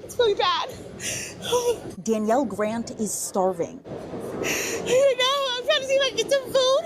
It's really bad. Danielle Grant is starving. Right now, I'm trying to see if I can get some food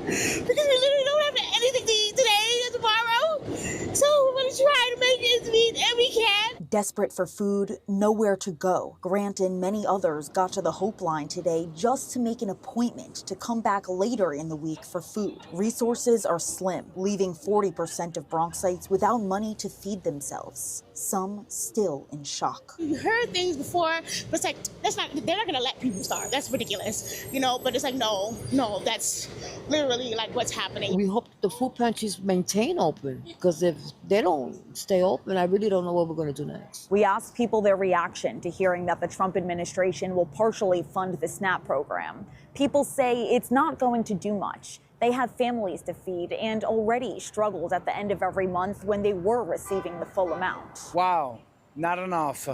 because we literally don't have anything to eat today or tomorrow. So we're going to try to make ends meet, and we can. Desperate for food, nowhere to go, Grant and many others got to the Hope Line today just to make an appointment to come back later in the week for food. Resources are slim, leaving 40% of Bronxites without money to feed themselves. Some still in shock. You heard things before, but it's like, they're not going to let people starve. That's ridiculous, but it's like, no, that's literally like what's happening. We hope the food pantries maintain open, because if they don't stay open, I really don't know what we're going to do next. We asked people their reaction to hearing that the Trump administration will partially fund the SNAP program. People say it's not going to do much. They have families to feed and already struggled at the end of every month when they were receiving the full amount. Wow, not enough.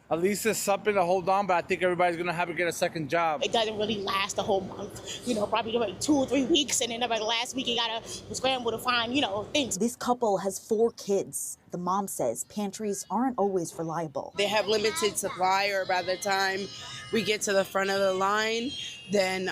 At least there's something to hold on, but I think everybody's going to have to get a second job. It doesn't really last the whole month, probably like 2 or 3 weeks, and then by the last week you got to scramble to find, things. This couple has 4 kids. The mom says pantries aren't always reliable. They have limited supply, or by the time we get to the front of the line, then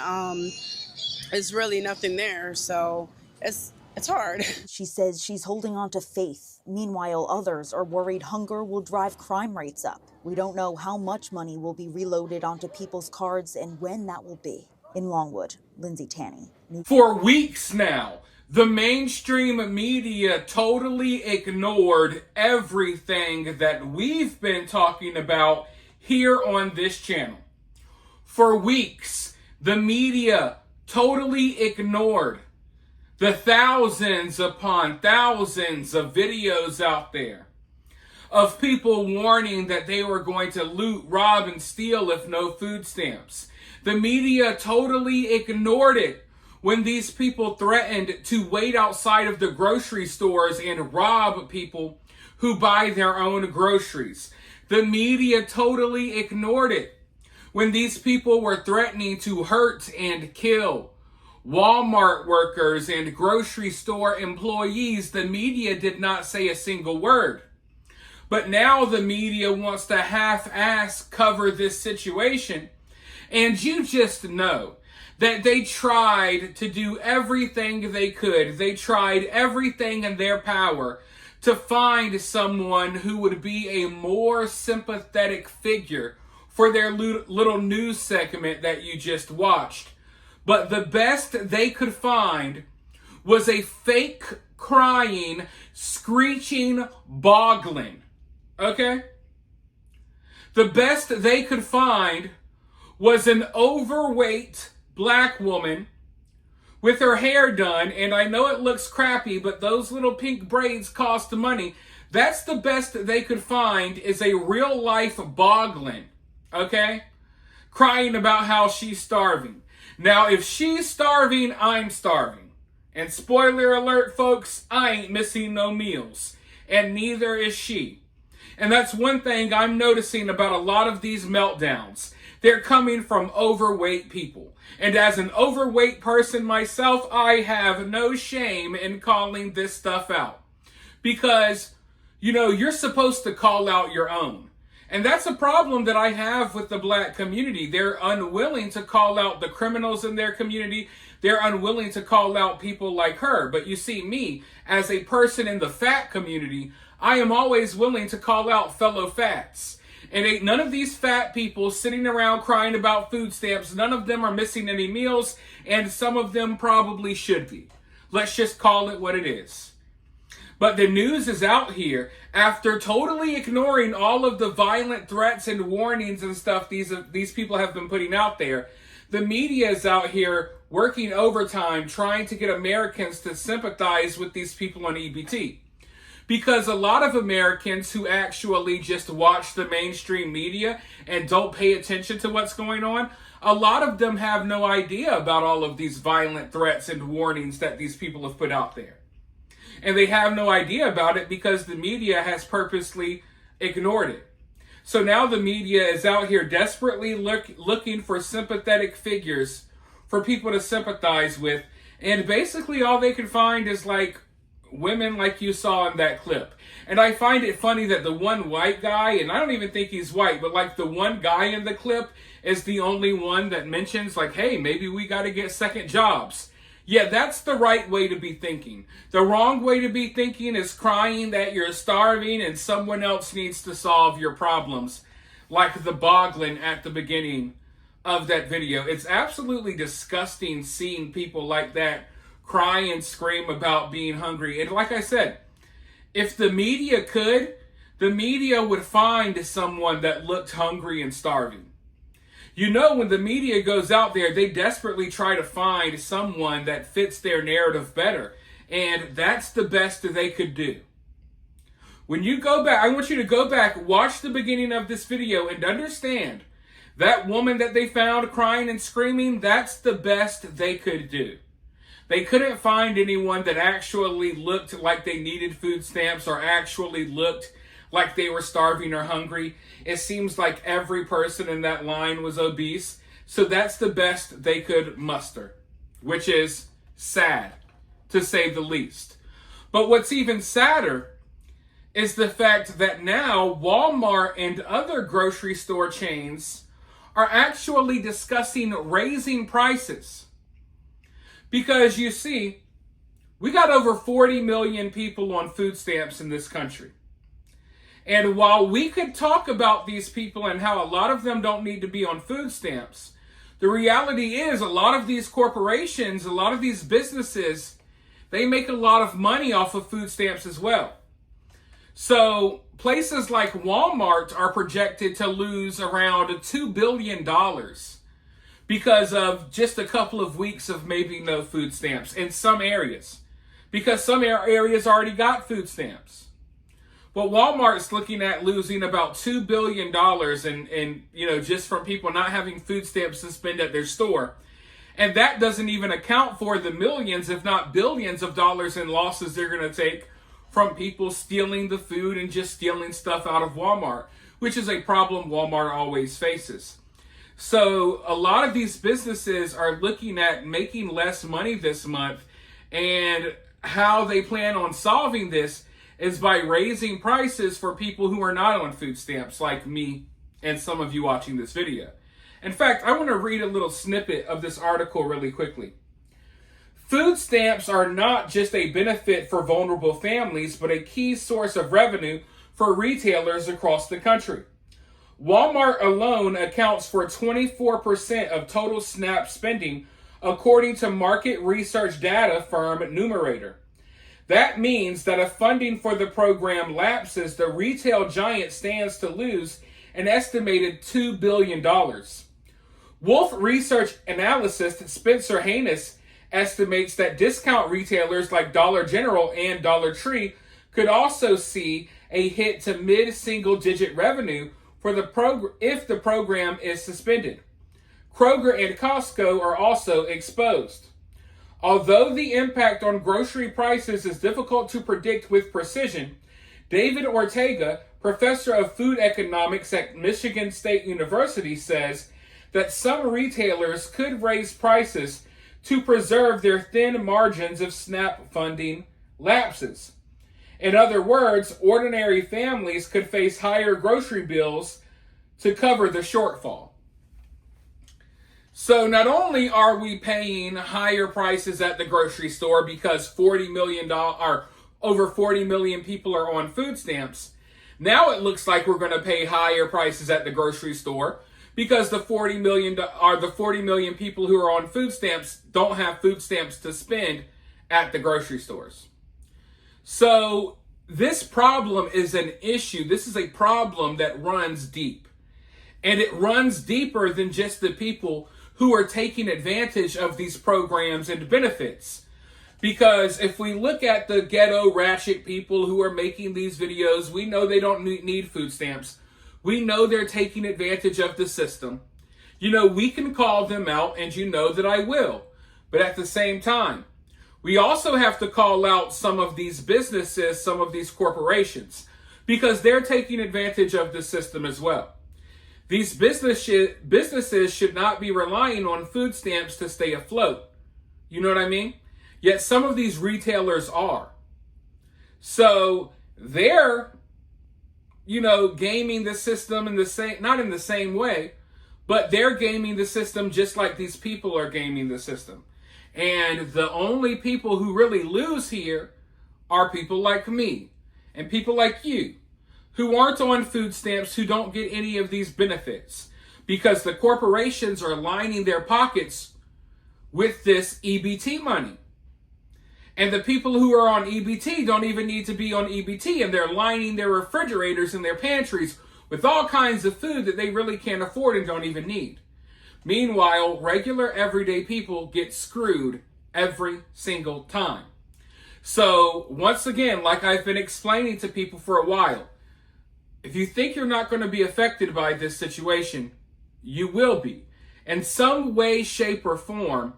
there's really nothing there, so it's hard. She says she's holding on to faith. Meanwhile, others are worried hunger will drive crime rates up. We don't know how much money will be reloaded onto people's cards and when that will be. In Longwood, Lindsay Tanney. For weeks now, the mainstream media totally ignored everything that we've been talking about here on this channel. For weeks, the media totally ignored the thousands upon thousands of videos out there of people warning that they were going to loot, rob, and steal if no food stamps. The media totally ignored it when these people threatened to wait outside of the grocery stores and rob people who buy their own groceries. The media totally ignored it when these people were threatening to hurt and kill Walmart workers and grocery store employees. The media did not say a single word. But now the media wants to half-ass cover this situation. And you just know that they tried to do everything they could. They tried everything in their power to find someone who would be a more sympathetic figure for their little news segment that you just watched. But the best they could find was a fake crying, screeching boglin. Okay? The best they could find was an overweight black woman with her hair done, and I know it looks crappy, but those little pink braids cost money. That's the best they could find, is a real life boglin. Okay? Crying about how she's starving. Now, if she's starving, I'm starving. And spoiler alert, folks, I ain't missing no meals. And neither is she. And that's one thing I'm noticing about a lot of these meltdowns. They're coming from overweight people. And as an overweight person myself, I have no shame in calling this stuff out. Because, you're supposed to call out your own. And that's a problem that I have with the black community. They're unwilling to call out the criminals in their community. They're unwilling to call out people like her. But you see, me, as a person in the fat community, I am always willing to call out fellow fats. And ain't none of these fat people sitting around crying about food stamps. None of them are missing any meals, and some of them probably should be. Let's just call it what it is. But the news is out here, after totally ignoring all of the violent threats and warnings and stuff these people have been putting out there. The media is out here working overtime trying to get Americans to sympathize with these people on EBT. Because a lot of Americans who actually just watch the mainstream media and don't pay attention to what's going on, a lot of them have no idea about all of these violent threats and warnings that these people have put out there. And they have no idea about it because the media has purposely ignored it. So now the media is out here desperately looking for sympathetic figures for people to sympathize with. And basically all they can find is like women like you saw in that clip. And I find it funny that the one white guy, and I don't even think he's white, but like the one guy in the clip is the only one that mentions like, hey, maybe we got to get second jobs. Yeah, that's the right way to be thinking. The wrong way to be thinking is crying that you're starving and someone else needs to solve your problems, like the Boglin at the beginning of that video. It's absolutely disgusting seeing people like that cry and scream about being hungry. And like I said, if the media could, the media would find someone that looked hungry and starving. You know, when the media goes out there, they desperately try to find someone that fits their narrative better. And that's the best that they could do. When you go back, I want you to go back, watch the beginning of this video and understand that woman that they found crying and screaming, that's the best they could do. They couldn't find anyone that actually looked like they needed food stamps or actually looked like they were starving or hungry. It seems like every person in that line was obese. So that's the best they could muster, which is sad, to say the least. But what's even sadder is the fact that now Walmart and other grocery store chains are actually discussing raising prices. Because you see, we got over 40 million people on food stamps in this country. And while we could talk about these people and how a lot of them don't need to be on food stamps, the reality is a lot of these corporations, a lot of these businesses, they make a lot of money off of food stamps as well. So places like Walmart are projected to lose around $2 billion because of just a couple of weeks of maybe no food stamps in some areas. Because some areas already got food stamps. But Walmart's looking at losing about $2 billion and just from people not having food stamps to spend at their store. And that doesn't even account for the millions, if not billions of dollars in losses they're going to take from people stealing the food and just stealing stuff out of Walmart, which is a problem Walmart always faces. So a lot of these businesses are looking at making less money this month, and how they plan on solving this is by raising prices for people who are not on food stamps, like me and some of you watching this video. In fact, I want to read a little snippet of this article really quickly. Food stamps are not just a benefit for vulnerable families, but a key source of revenue for retailers across the country. Walmart alone accounts for 24% of total SNAP spending, according to market research data firm Numerator. That means that if funding for the program lapses, the retail giant stands to lose an estimated $2 billion. Wolf Research analyst Spencer Haynes estimates that discount retailers like Dollar General and Dollar Tree could also see a hit to mid-single-digit revenue for the if the program is suspended. Kroger and Costco are also exposed. Although the impact on grocery prices is difficult to predict with precision, David Ortega, professor of food economics at Michigan State University, says that some retailers could raise prices to preserve their thin margins if SNAP funding lapses. In other words, ordinary families could face higher grocery bills to cover the shortfall. So not only are we paying higher prices at the grocery store because over 40 million people are on food stamps, now it looks like we're going to pay higher prices at the grocery store because the 40 million people who are on food stamps don't have food stamps to spend at the grocery stores. So this problem is an issue. This is a problem that runs deep. And it runs deeper than just the people who are taking advantage of these programs and benefits. Because if we look at the ghetto ratchet people who are making these videos, we know they don't need food stamps. We know they're taking advantage of the system. We can call them out, and you know that I will. But at the same time, we also have to call out some of these businesses, some of these corporations, because they're taking advantage of the system as well. These businesses should not be relying on food stamps to stay afloat. You know what I mean? Yet some of these retailers are. So they're, gaming the system in the same, not in the same way, but they're gaming the system just like these people are gaming the system. And the only people who really lose here are people like me and people like you who aren't on food stamps, who don't get any of these benefits because the corporations are lining their pockets with this EBT money. And the people who are on EBT don't even need to be on EBT, and they're lining their refrigerators and their pantries with all kinds of food that they really can't afford and don't even need. Meanwhile, regular everyday people get screwed every single time. So once again, like I've been explaining to people for a while, if you think you're not going to be affected by this situation, you will be. In some way, shape, or form,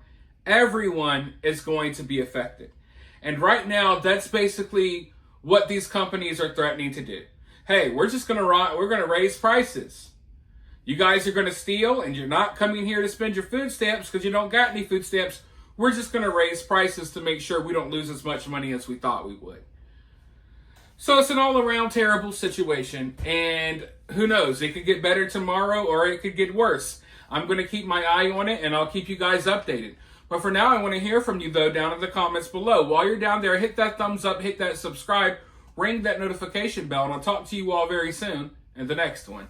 everyone is going to be affected. And right now, that's basically what these companies are threatening to do. Hey, we're going to raise prices. You guys are going to steal, and you're not coming here to spend your food stamps because you don't got any food stamps. We're just going to raise prices to make sure we don't lose as much money as we thought we would. So it's an all-around terrible situation, and who knows? It could get better tomorrow, or it could get worse. I'm going to keep my eye on it, and I'll keep you guys updated. But for now, I want to hear from you, though, down in the comments below. While you're down there, hit that thumbs up, hit that subscribe, ring that notification bell, and I'll talk to you all very soon in the next one.